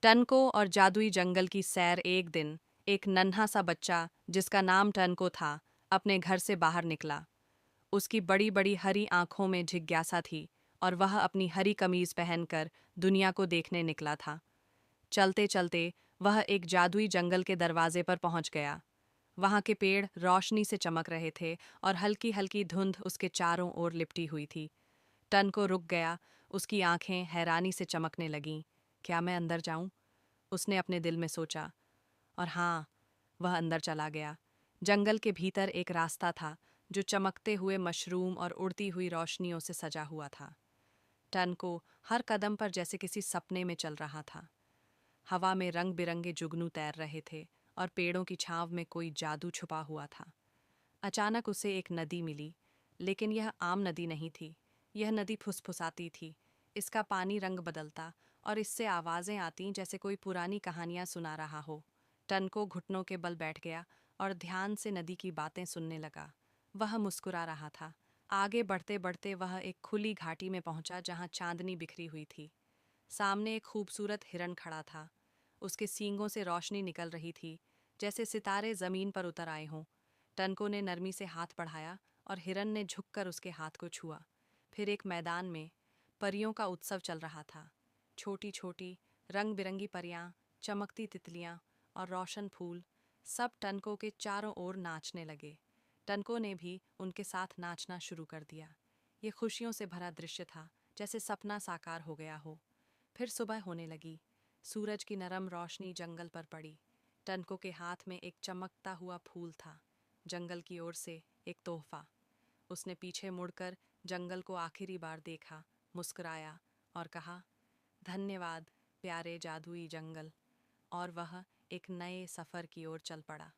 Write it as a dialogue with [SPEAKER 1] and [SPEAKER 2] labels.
[SPEAKER 1] टनको और जादुई जंगल की सैर। एक दिन एक नन्हा सा बच्चा जिसका नाम टनको था अपने घर से बाहर निकला। उसकी बड़ी बड़ी हरी आंखों में जिज्ञासा थी और वह अपनी हरी कमीज पहनकर दुनिया को देखने निकला था। चलते चलते वह एक जादुई जंगल के दरवाजे पर पहुंच गया। वहां के पेड़ रोशनी से चमक रहे थे और हल्की हल्की धुंध उसके चारों ओर लिपटी हुई थी। टनको रुक गया, उसकी आंखें हैरानी से चमकने लगीं। क्या मैं अंदर जाऊं? उसने अपने दिल में सोचा। और हाँ, वह अंदर चला गया। जंगल के भीतर एक रास्ता था जो चमकते हुए मशरूम और उड़ती हुई रोशनियों से सजा हुआ था। टनको हर कदम पर जैसे किसी सपने में चल रहा था। हवा में रंग बिरंगे जुगनू तैर रहे थे और पेड़ों की छांव में कोई जादू छुपा हुआ था। अचानक उसे एक नदी मिली, लेकिन यह आम नदी नहीं थी। यह नदी फुसफुसाती थी। इसका पानी रंग बदलता और इससे आवाजें आती जैसे कोई पुरानी कहानियां सुना रहा हो। टनको घुटनों के बल बैठ गया और ध्यान से नदी की बातें सुनने लगा। वह मुस्कुरा रहा था। आगे बढ़ते बढ़ते वह एक खुली घाटी में पहुंचा जहां चांदनी बिखरी हुई थी। सामने एक खूबसूरत हिरन खड़ा था। उसके सींगों से रोशनी निकल रही थी, जैसे सितारे जमीन पर उतर आए हों। टनको ने नरमी से हाथ बढ़ाया और हिरन ने झुककर उसके हाथ को छुआ। फिर एक मैदान में परियों का उत्सव चल रहा था। छोटी छोटी रंग बिरंगी परियां, चमकती तितलियां और रोशन फूल, सब टनको के चारों ओर नाचने लगे। टनको ने भी उनके साथ नाचना शुरू कर दिया। ये खुशियों से भरा दृश्य था, जैसे सपना साकार हो गया हो। फिर सुबह होने लगी। सूरज की नरम रोशनी जंगल पर पड़ी। टनको के हाथ में एक चमकता हुआ फूल था, जंगल की ओर से एक तोहफा। उसने पीछे मुड़कर जंगल को आखिरी बार देखा, मुस्कुराया और कहा, धन्यवाद प्यारे जादुई जंगल। और वह एक नए सफर की ओर चल पड़ा।